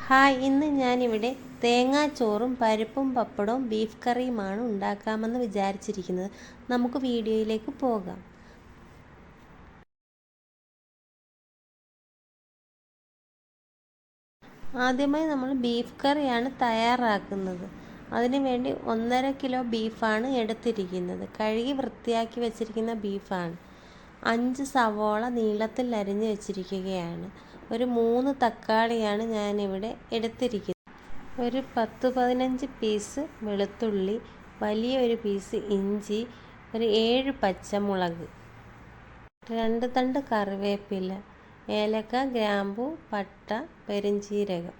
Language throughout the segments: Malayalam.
ഹായ്, ഇന്ന് ഞാനിവിടെ തേങ്ങാച്ചോറും പരിപ്പും പപ്പടവും ബീഫ് കറിയുമാണ് ഉണ്ടാക്കാമെന്ന് വിചാരിച്ചിരിക്കുന്നത്. നമുക്ക് വീഡിയോയിലേക്ക് പോകാം. ആദ്യമായി നമ്മൾ ബീഫ് കറിയാണ് തയ്യാറാക്കുന്നത്. അതിനു വേണ്ടി 1.5 കിലോ ബീഫാണ് എടുത്തിരിക്കുന്നത്. കഴുകി വൃത്തിയാക്കി വെച്ചിരിക്കുന്ന ബീഫാണ്. 5 സവോള നീളത്തിൽ അരിഞ്ഞ് വെച്ചിരിക്കുകയാണ്. ഒരു 3 തക്കാളിയാണ് ഞാനിവിടെ എടുത്തിരിക്കുന്നത്. ഒരു 10-15 പീസ് വെളുത്തുള്ളി, വലിയൊരു പീസ് ഇഞ്ചി, ഒരു 7 പച്ചമുളക്, 2 തണ്ട് കറിവേപ്പില, ഏലക്ക, ഗ്രാമ്പു, പട്ട, പെരുംജീരകം,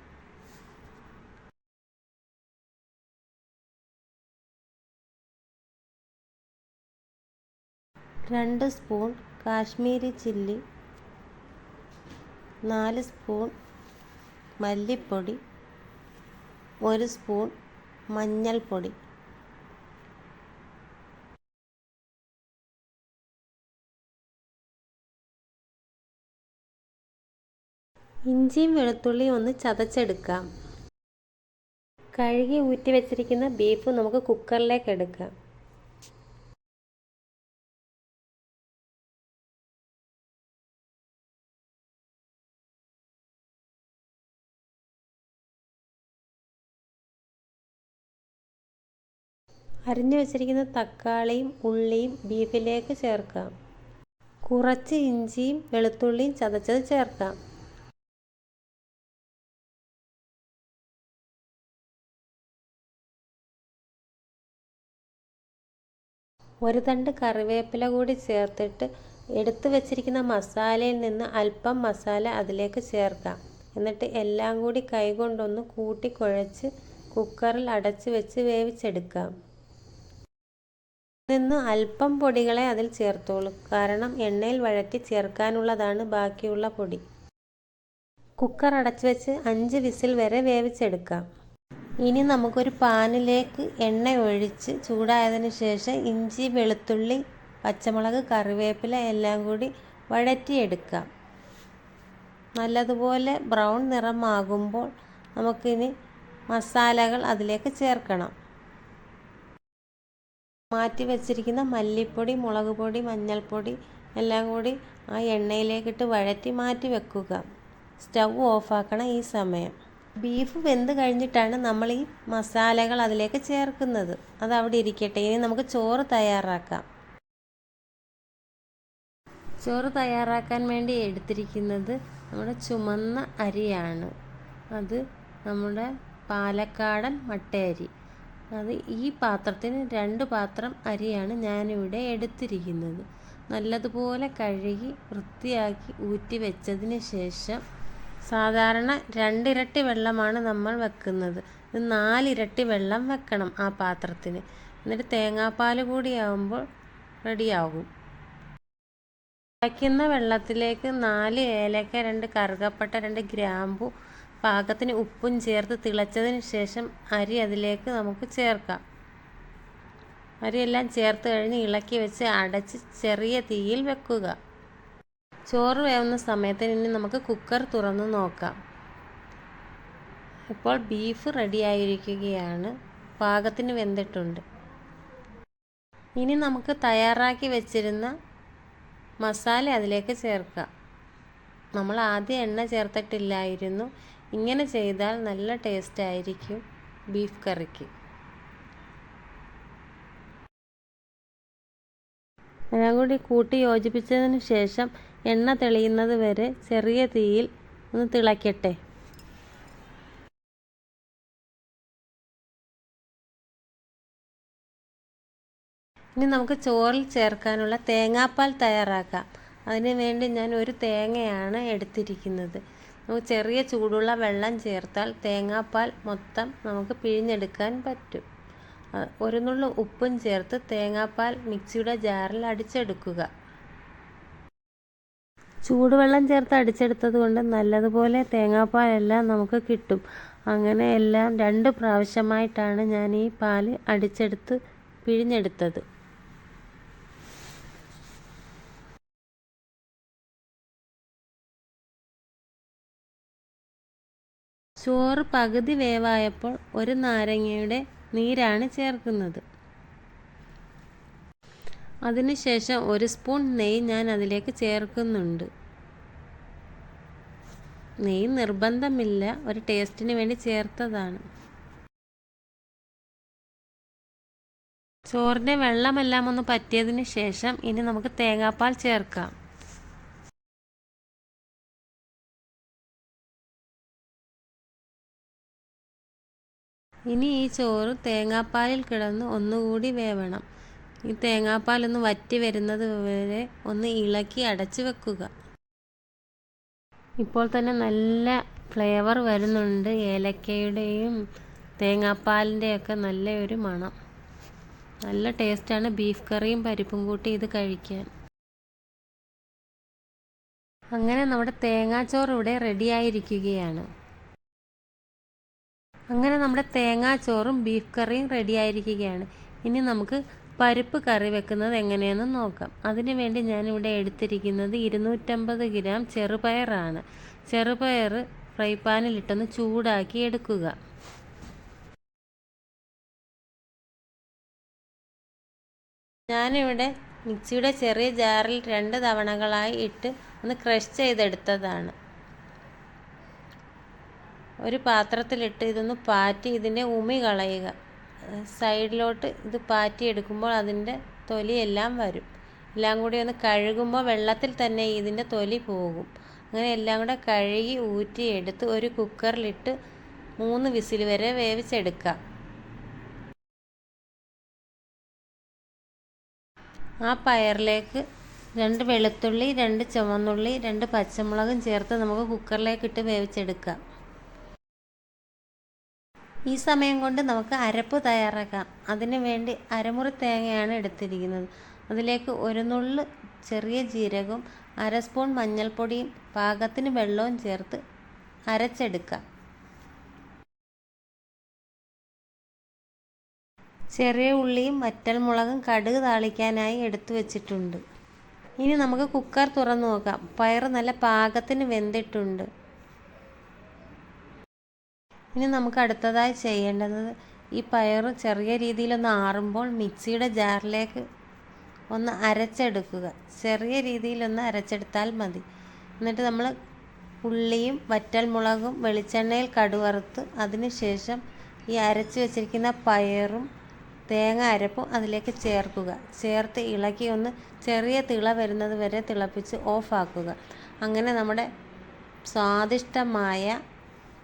രണ്ട് സ്പൂൺ കാശ്മീരി ചില്ലി, 4 സ്പൂൺ മല്ലിപ്പൊടി, 1 സ്പൂൺ മഞ്ഞൾപ്പൊടി. ഇഞ്ചിയും വെളുത്തുള്ളിയും ഒന്ന് ചതച്ചെടുക്കാം. കഴുകി ഊറ്റി വെച്ചിരിക്കുന്ന ബീഫ് നമുക്ക് കുക്കറിലേക്ക് എടുക്കാം. അരിഞ്ഞു വെച്ചിരിക്കുന്ന തക്കാളിയും ഉള്ളിയും ബീഫിലേക്ക് ചേർക്കാം. കുറച്ച് ഇഞ്ചിയും വെളുത്തുള്ളിയും ചതച്ചത് ചേർക്കാം. ഒരു തണ്ട് കറിവേപ്പില കൂടി ചേർത്തിട്ട് എടുത്തു വെച്ചിരിക്കുന്ന മസാലയിൽ നിന്ന് അല്പം മസാല അതിലേക്ക് ചേർക്കാം. എന്നിട്ട് എല്ലാം കൂടി കൈകൊണ്ടൊന്ന് കൂട്ടി കുഴച്ച് കുക്കറിൽ അടച്ചു വെച്ച് വേവിച്ചെടുക്കാം. നിന്ന് അല്പം പൊടികളെ അതിൽ ചേർത്തോളൂ, കാരണം എണ്ണയിൽ വഴറ്റി ചേർക്കാനുള്ളതാണ് ബാക്കിയുള്ള പൊടി. കുക്കർ അടച്ചു വെച്ച് 5 വിസിൽ വരെ വേവിച്ചെടുക്കാം. ഇനി നമുക്കൊരു പാനിലേക്ക് എണ്ണ ഒഴിച്ച് ചൂടായതിനു ശേഷം ഇഞ്ചി, വെളുത്തുള്ളി, പച്ചമുളക്, കറിവേപ്പില എല്ലാം കൂടി വഴറ്റിയെടുക്കാം. നല്ലതുപോലെ ബ്രൗൺ നിറമാകുമ്പോൾ നമുക്കിനി മസാലകൾ അതിലേക്ക് ചേർക്കണം. മാറ്റി വെച്ചിരിക്കുന്ന മല്ലിപ്പൊടി, മുളക് പൊടി, മഞ്ഞൾപ്പൊടി എല്ലാം കൂടി ആ എണ്ണയിലേക്കിട്ട് വഴറ്റി മാറ്റി വെക്കുക. സ്റ്റൗ ഓഫാക്കണം ഈ സമയം. ബീഫ് വെന്ത് കഴിഞ്ഞിട്ടാണ് നമ്മൾ ഈ മസാലകൾ അതിലേക്ക് ചേർക്കുന്നത്. അത് അവിടെ ഇരിക്കട്ടെ. ഇനി നമുക്ക് ചോറ് തയ്യാറാക്കാം. ചോറ് തയ്യാറാക്കാൻ വേണ്ടി എടുത്തിരിക്കുന്നത് നമ്മുടെ ചുമന്ന അരിയാണ്. അത് നമ്മുടെ പാലക്കാടൻ മട്ടയരി. അത് ഈ പാത്രത്തിന് 2 പാത്രം അരിയാണ് ഞാനിവിടെ എടുത്തിരിക്കുന്നത്. നല്ലതുപോലെ കഴുകി വൃത്തിയാക്കി ഊറ്റി വെച്ചതിന് ശേഷം സാധാരണ 2 ഇരട്ടി വെള്ളമാണ് നമ്മൾ വെക്കുന്നത്. ഇത് 4 ഇരട്ടി വെള്ളം വെക്കണം ആ പാത്രത്തിന്. എന്നിട്ട് തേങ്ങാപ്പാൽ കൂടിയാവുമ്പോൾ റെഡിയാകും. തിളയ്ക്കുന്ന വെള്ളത്തിലേക്ക് 4 ഏലക്ക, 2 കറുകപ്പട്ട, 2 ഗ്രാമ്പു, പാകത്തിന് ഉപ്പും ചേർത്ത് തിളച്ചതിന് ശേഷം അരി അതിലേക്ക് നമുക്ക് ചേർക്കാം. അരിയെല്ലാം ചേർത്ത് കഴിഞ്ഞ് ഇളക്കി വെച്ച് അടച്ച് ചെറിയ തീയിൽ വെക്കുക. ചോറ് വേവുന്ന സമയത്തിന് ഇനി നമുക്ക് കുക്കർ തുറന്ന് നോക്കാം. ഇപ്പോൾ ബീഫ് റെഡിയായിരിക്കുകയാണ്. പാകത്തിന് വെന്തിട്ടുണ്ട്. ഇനി നമുക്ക് തയ്യാറാക്കി വെച്ചിരുന്ന മസാല അതിലേക്ക് ചേർക്കാം. നമ്മൾ ആദ്യം എണ്ണ ചേർത്തിട്ടില്ലായിരുന്നു. ഇങ്ങനെ ചെയ്താൽ നല്ല ടേസ്റ്റ് ആയിരിക്കും ബീഫ് കറിക്ക്. എല്ലാം കൂടി കൂട്ടി യോജിപ്പിച്ചതിന് ശേഷം എണ്ണ തെളിയുന്നത് വരെ ചെറിയ തീയിൽ ഒന്ന് തിളയ്ക്കട്ടെ. ഇനി നമുക്ക് ചോറിൽ ചേർക്കാനുള്ള തേങ്ങാപ്പാൽ തയ്യാറാക്കാം. അതിനു വേണ്ടി ഞാൻ ഒരു തേങ്ങയാണ് എടുത്തിരിക്കുന്നത്. നമുക്ക് ചെറിയ ചൂടുള്ള വെള്ളം ചേർത്താൽ തേങ്ങാപ്പാൽ മൊത്തം നമുക്ക് പിഴിഞ്ഞെടുക്കാൻ പറ്റും. 1 നുള്ളു ഉപ്പും ചേർത്ത് തേങ്ങാപ്പാൽ മിക്സിയുടെ ജാറിൽ അടിച്ചെടുക്കുക. ചൂടുവെള്ളം ചേർത്ത് അടിച്ചെടുത്തത് കൊണ്ട് നല്ലതുപോലെ തേങ്ങാപ്പാലെല്ലാം നമുക്ക് കിട്ടും. അങ്ങനെ എല്ലാം 2 പ്രാവശ്യമായിട്ടാണ് ഞാൻ ഈ പാൽ അടിച്ചെടുത്ത് പിഴിഞ്ഞെടുത്തത്. ചോറ് പകുതി വേവായപ്പോൾ ഒരു നാരങ്ങയുടെ നീരാണ് ചേർക്കുന്നത്. അതിനുശേഷം 1 സ്പൂൺ നെയ്യ് ഞാൻ അതിലേക്ക് ചേർക്കുന്നുണ്ട്. നെയ്യ് നിർബന്ധമില്ല, ഒരു ടേസ്റ്റിന് വേണ്ടി ചേർത്തതാണ്. ചോറിൻ്റെ വെള്ളമെല്ലാം ഒന്ന് പറ്റിയതിന് ശേഷം ഇനി നമുക്ക് തേങ്ങാപ്പാൽ ചേർക്കാം. ഇനി ഈ ചോറ് തേങ്ങാപ്പാലിൽ കിടന്ന് ഒന്നുകൂടി വേവണം. ഈ തേങ്ങാപ്പാലൊന്ന് വറ്റി വരുന്നത് വരെ ഒന്ന് ഇളക്കി അടച്ച് വെക്കുക. ഇപ്പോൾ തന്നെ നല്ല ഫ്ലേവർ വരുന്നുണ്ട്. ഏലക്കയുടെയും തേങ്ങാപ്പാലിൻ്റെയൊക്കെ നല്ലൊരു മണം. നല്ല ടേസ്റ്റാണ് ബീഫ് കറിയും പരിപ്പും കൂട്ടി ഇത് കഴിക്കാൻ. അങ്ങനെ നമ്മുടെ തേങ്ങാച്ചോറ് ഇവിടെ റെഡിയായിരിക്കുകയാണ്. അങ്ങനെ നമ്മുടെ തേങ്ങാച്ചോറും ബീഫ് കറിയും റെഡിയായിരിക്കുകയാണ്. ഇനി നമുക്ക് പരിപ്പ് കറി വെക്കുന്നത് എങ്ങനെയെന്ന് നോക്കാം. അതിനു വേണ്ടി ഞാനിവിടെ എടുത്തിരിക്കുന്നത് 250 ഗ്രാം ചെറുപയറാണ്. ചെറുപയർ ഫ്രൈ പാനിലിട്ടൊന്ന് ചൂടാക്കി എടുക്കുക. ഞാനിവിടെ മിക്സിയുടെ ചെറിയ ജാറിൽ 2 തവണകളായി ഇട്ട് ഒന്ന് ക്രഷ് ചെയ്തെടുത്തതാണ്. ഒരു പാത്രത്തിലിട്ട് ഇതൊന്ന് പാറ്റി ഇതിൻ്റെ ഉമി കളയുക. സൈഡിലോട്ട് ഇത് പാറ്റിയെടുക്കുമ്പോൾ അതിൻ്റെ തൊലിയെല്ലാം വരും. എല്ലാം കൂടി ഒന്ന് കഴുകുമ്പോൾ വെള്ളത്തിൽ തന്നെ ഇതിൻ്റെ തൊലി പോകും. അങ്ങനെ എല്ലാം കൂടെ കഴുകി ഊറ്റിയെടുത്ത് ഒരു കുക്കറിലിട്ട് 3 വിസിൽ വരെ വേവിച്ചെടുക്കാം. ആ പയറിലേക്ക് 2 വെളുത്തുള്ളി, 2 ചുവന്നുള്ളി, 2 പച്ചമുളകും ചേർത്ത് നമുക്ക് കുക്കറിലേക്കിട്ട് വേവിച്ചെടുക്കാം. ഈ സമയം കൊണ്ട് നമുക്ക് അരപ്പ് തയ്യാറാക്കാം. അതിനു വേണ്ടി അരമുറി തേങ്ങയാണ് എടുത്തിരിക്കുന്നത്. അതിലേക്ക് 1 നുള്ള് ചെറിയ ജീരകവും 1/2 സ്പൂൺ മഞ്ഞൾപ്പൊടിയും പാകത്തിന് വെള്ളവും ചേർത്ത് അരച്ചെടുക്കാം. ചെറിയ ഉള്ളിയും വറ്റൽമുളകും കടുക് താളിക്കാനായി എടുത്തു വെച്ചിട്ടുണ്ട്. ഇനി നമുക്ക് കുക്കർ തുറന്നു നോക്കാം. പയർ നല്ല പാകത്തിന് വെന്തിട്ടുണ്ട്. ഇനി നമുക്ക് അടുത്തതായി ചെയ്യേണ്ടത് ഈ പയർ ചെറിയ രീതിയിലൊന്ന് ആറുമ്പോൾ മിക്സിയുടെ ജാറിലേക്ക് ഒന്ന് അരച്ചെടുക്കുക. ചെറിയ രീതിയിലൊന്ന് അരച്ചെടുത്താൽ മതി. എന്നിട്ട് നമ്മൾ ഉള്ളിയും വറ്റൽമുളകും വെളിച്ചെണ്ണയിൽ കടുവറുത്ത് അതിന് ശേഷം ഈ അരച്ച് വെച്ചിരിക്കുന്ന പയറും തേങ്ങ അരപ്പും അതിലേക്ക് ചേർക്കുക. ചേർത്ത് ഇളക്കി ഒന്ന് ചെറിയ തിള വരുന്നത് വരെ തിളപ്പിച്ച് ഓഫാക്കുക. അങ്ങനെ നമ്മുടെ സ്വാദിഷ്ടമായ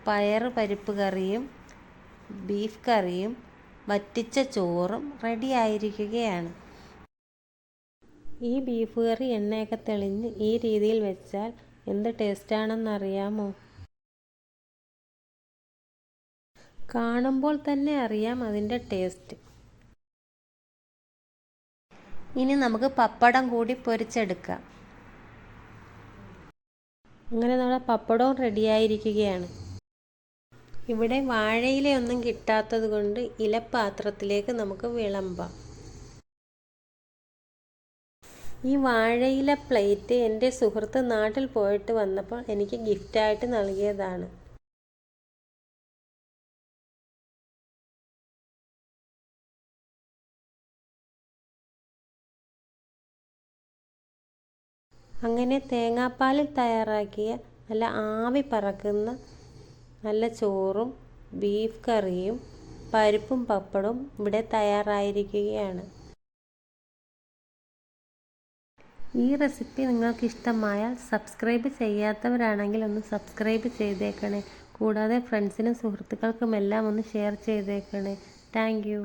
പയർ പരിപ്പ് കറിയും ബീഫ് കറിയും വറ്റിച്ച ചോറും റെഡിയായിരിക്കുകയാണ്. ഈ ബീഫ് കറി എണ്ണയൊക്കെ തെളിഞ്ഞ് ഈ രീതിയിൽ വെച്ചാൽ എന്ത് ടേസ്റ്റാണെന്നറിയാമോ? കാണുമ്പോൾ തന്നെ അറിയാം അതിൻ്റെ ടേസ്റ്റ്. ഇനി നമുക്ക് പപ്പടം കൂടി പൊരിച്ചെടുക്കാം. അങ്ങനെ നമ്മുടെ പപ്പടവും റെഡിയായിരിക്കുകയാണ്. ഇവിടെ വാഴയിലയൊന്നും കിട്ടാത്തത് കൊണ്ട് ഇലപ്പാത്രത്തിലേക്ക് നമുക്ക് വിളമ്പാം. ഈ വാഴയില പ്ലേറ്റ് എൻ്റെ സുഹൃത്ത് നാട്ടിൽ പോയിട്ട് വന്നപ്പോൾ എനിക്ക് ഗിഫ്റ്റായിട്ട് നൽകിയതാണ്. അങ്ങനെ തേങ്ങാപ്പാലിൽ തയ്യാറാക്കിയ നല്ല ആവി പറക്കുന്ന നല്ല ചോറും ബീഫ് കറിയും പരിപ്പും പപ്പടവും ഇവിടെ തയ്യാറായിരിക്കുകയാണ്. ഈ റെസിപ്പി നിങ്ങൾക്ക് ഇഷ്ടമായാൽ സബ്സ്ക്രൈബ് ചെയ്യാത്തവരാണെങ്കിൽ ഒന്ന് സബ്സ്ക്രൈബ് ചെയ്തേക്കണേ. കൂടാതെ ഫ്രണ്ട്സിനും സുഹൃത്തുക്കൾക്കുമെല്ലാം ഒന്ന് ഷെയർ ചെയ്തേക്കണേ. Thank you.